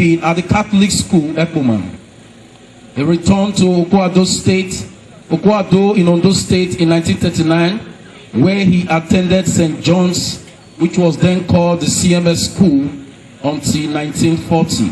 pupil at the Catholic school, Ekpoman. He returned to Okwado in Ondo State in 1939, where he attended St. John's, which was then called the CMS School, until 1940.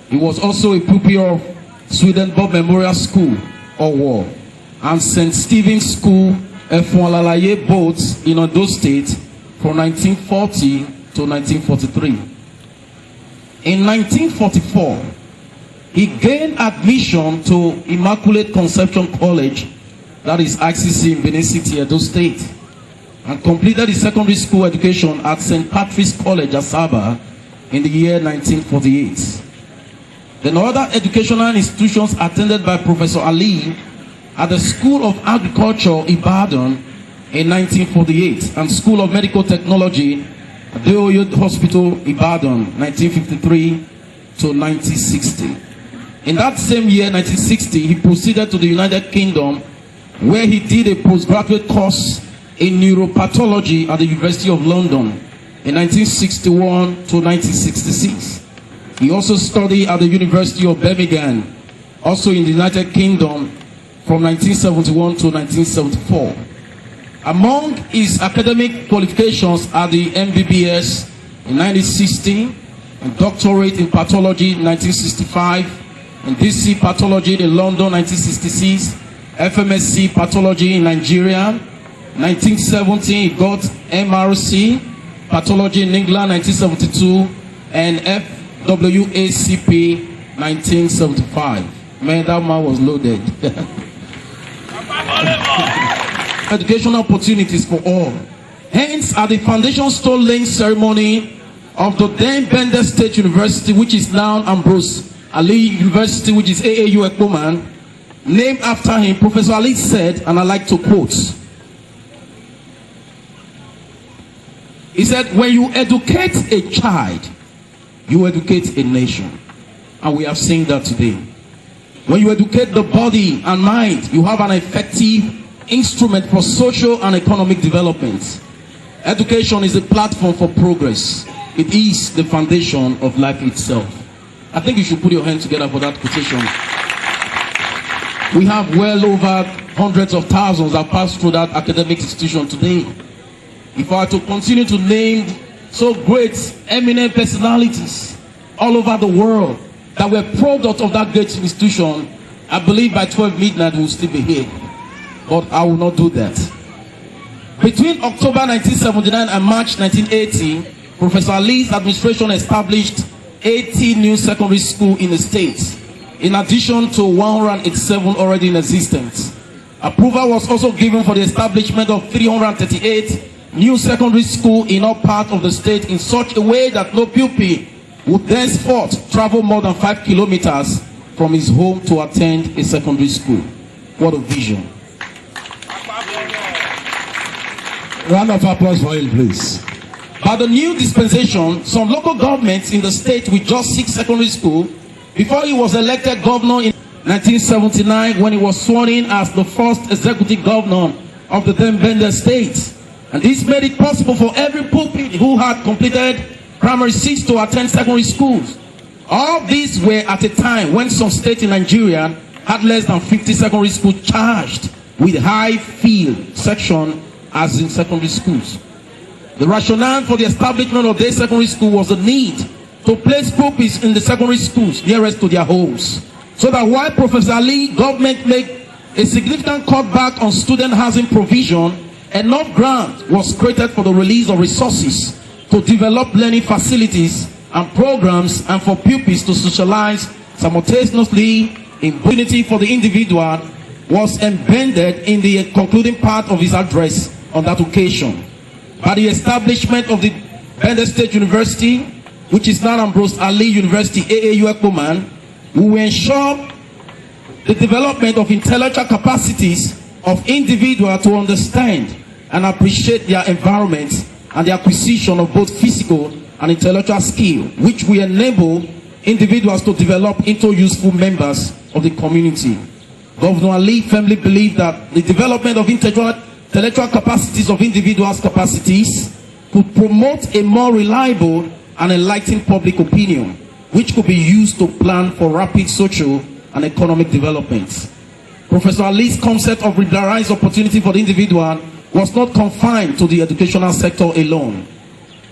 He was also a pupil of Swedenborg Memorial School, Owo, and St. Stephen's School, Efonlalaye Boats in Ondo State from 1940 to 1943. In 1944, he gained admission to Immaculate Conception College, that is ICC in Benin City, Edo State, and completed his secondary school education at St. Patrick's College, Asaba, in the year 1948. Then other educational institutions attended by Prof Alli at the School of Agriculture, Ibadan, in 1948, and School of Medical Technology, Deoyo Hospital, Ibadan, 1953 to 1960. In that same year, 1960, he proceeded to the United Kingdom, where he did a postgraduate course in neuropathology at the University of London in 1961 to 1966. He also studied at the University of Birmingham, also in the United Kingdom, from 1971 to 1974. Among his academic qualifications are the MBBS in 1960, and doctorate in pathology in 1965, and DC pathology in London 1966, FMSc pathology in Nigeria. 1970 he got MRC pathology in England 1972, and FWACP 1975. Man, that man was loaded. Educational opportunities for all. Hence, at the foundation stone laying ceremony of the then Bender State University, which is now AMBROSE Alli University, which is AAU Ekpoman, named after him, Professor Alli said, and I like to quote, he said, when you educate a child, you educate a nation. And we have seen that today. When you educate the body and mind, you have an effective instrument for social and economic development. Education is a platform for progress. It is the foundation of life itself. I think you should put your hands together for that quotation. We have well over hundreds of thousands that pass through that academic institution today. If I were to continue to name so great, eminent personalities all over the world that were product of that great institution, I believe by 12 midnight we'll still be here. But I will not do that. Between October 1979 and March 1980, Professor Alli's administration established 80 new secondary schools in the States, in addition to 187 already in existence. Approval was also given for the establishment of 338 new secondary schools in all parts of the state, in such a way that no pupil would thenceforth travel more than 5 kilometers from his home to attend a secondary school. What a vision. Round of applause for him, please. By the new dispensation, some local governments in the state with just 6 secondary schools, before he was elected governor in 1979, when he was sworn in as the first executive governor of the then Bender State. And this made it possible for every pupil who had completed primary 6 to attend secondary schools. All these were at a time when some states in Nigeria had less than 50 secondary schools charged with high field section as in secondary schools. The rationale for the establishment of this secondary school was the need to place pupils in the secondary schools nearest to their homes, so that while Professor Alli government made a significant cutback on student housing provision, enough grant was created for the release of resources to develop learning facilities and programs, and for pupils to socialize simultaneously. Impunity for the individual was embedded in the concluding part of his address on that occasion. By the establishment of the Bender State University, which is now AMBROSE Alli University, AAU Ekpoman, we will ensure the development of intellectual capacities of individuals to understand and appreciate their environment, and the acquisition of both physical and intellectual skill, which will enable individuals to develop into useful members of the community. Governor Alli firmly believed that the development of intellectual capacities of individuals' capacities could promote a more reliable and enlightened public opinion, which could be used to plan for rapid social and economic development. Professor Alli's concept of regularized opportunity for the individual was not confined to the educational sector alone.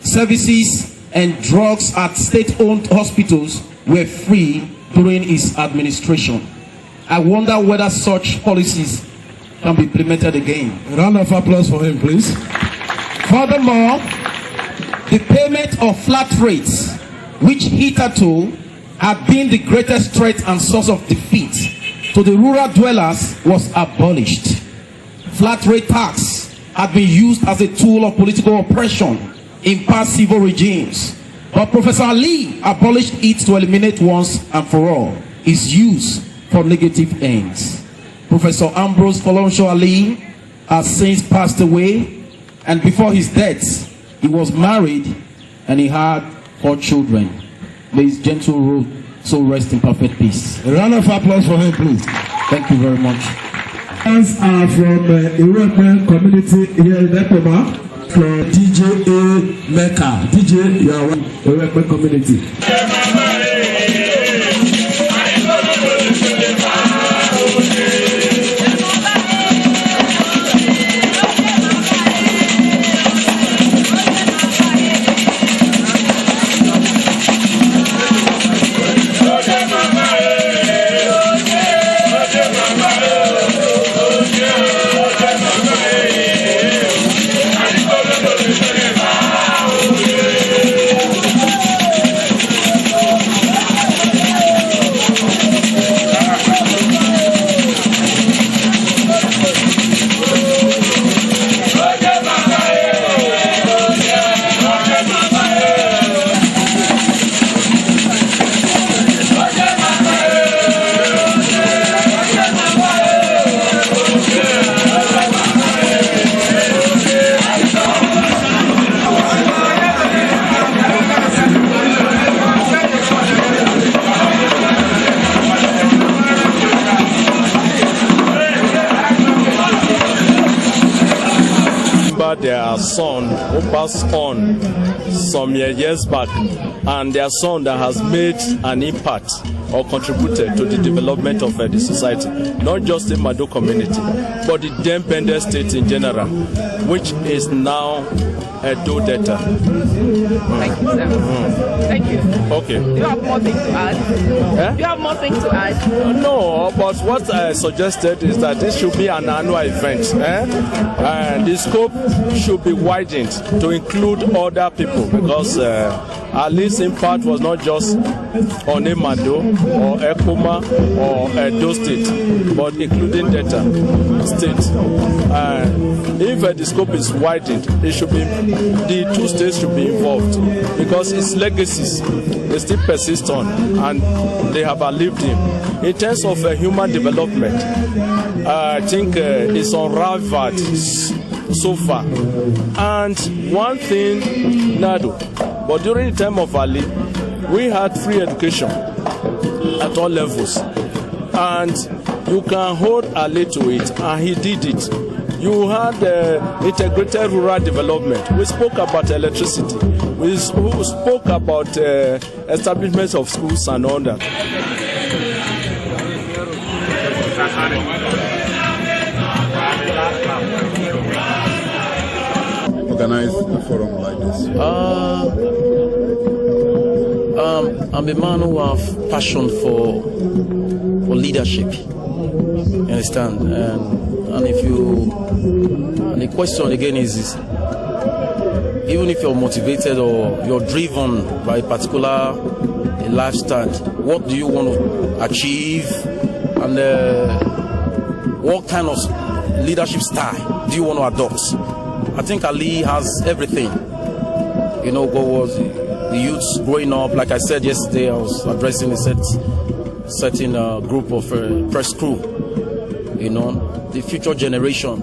Services and drugs at state-owned hospitals were free during his administration. I wonder whether such policies can be implemented again. A round of applause for him, please. Furthermore, the payment of flat rates, which hitherto had been the greatest threat and source of defeat to the rural dwellers, was abolished. Flat rate tax had been used as a tool of political oppression in past civil regimes, but Professor Alli abolished it to eliminate once and for all its use for negative ends. Professor Ambrose Alli has since passed away, and before his death, he was married and he had 4 children. May his gentle soul rest in perfect peace. A round of applause for him, please. Thank you very much. Us are from European community here in Ekpoma, from DJ Mecca. DJ, you are one European community. Their son who passed on some years back, and their son that has made an impact or contributed to the development of the society, not just the Mado community, but the Dempende state in general, which is now Edo Delta. Thank you, sir. Thank you. Okay. Do you have more things to add? Eh? Do you have more things to add? No, but what I suggested is that this should be an annual event. And the scope should be widened to include other people, because Alli's impact was not just on Emado or Ekpoma or Edo State, but including Delta State. If the scope is widened, it should be, the 2 states should be involved, because its legacies they still persist on and they have outlived him. In terms of human development, I think it's unraveled so far. And one thing, Nado, but during the time of Alli, we had free education at all levels, and you can hold Alli to it, and he did it. You had integrated rural development. We spoke about electricity. We spoke about establishment of schools and all that. Organize a forum like this? I'm a man who have passion for leadership. You understand? And if you, and the question again is even if you're motivated or you're driven by a particular lifestyle, what do you want to achieve, and what kind of leadership style do you want to adopt? I think Alli has everything. You know, God was the youths growing up. Like I said yesterday, I was addressing a certain group of press crew. You know, the future generation,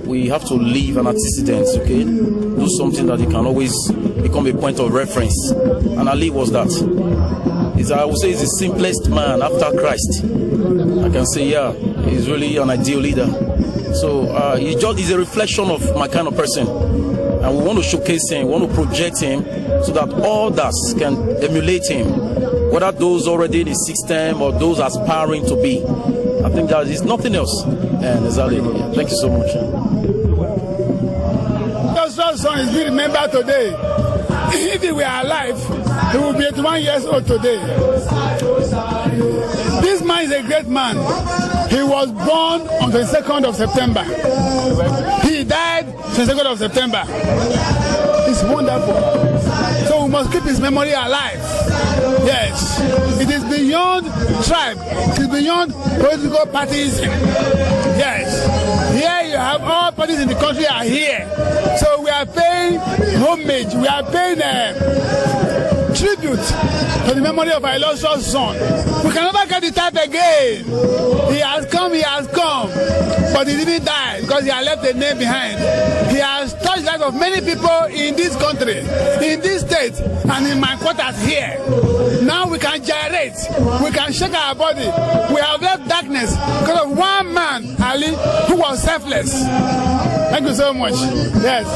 we have to leave an antecedent, okay? Do something that it can always become a point of reference. And Alli was that. I would say he's the simplest man after Christ. I can say, yeah, he's really an ideal leader. So he's a reflection of my kind of person. And we want to showcase him, we want to project him so that others can emulate him. whether those already in the system or those aspiring to be. I think that is nothing else. And exactly. Thank you so much. Your son is being remembered today. If he were alive, he would be 81 years old today. This man is a great man. He was born on the 22nd of September. He died on the 2nd of September. It's wonderful. So we must keep his memory alive. Yes. It is beyond tribe. It is beyond political partyism. Yes. Here you have all parties in the country are here. So we are paying homage. We are paying tribute to the memory of our illustrious son. We can never get the type again. He has come, but he didn't die because he has left a name behind. He has touched the life of many people in this country, in this state, and in my quarters here. Now we can gyrate, we can shake our body. We have left darkness because of one man, Ali, who was selfless. Thank you so much. Yes.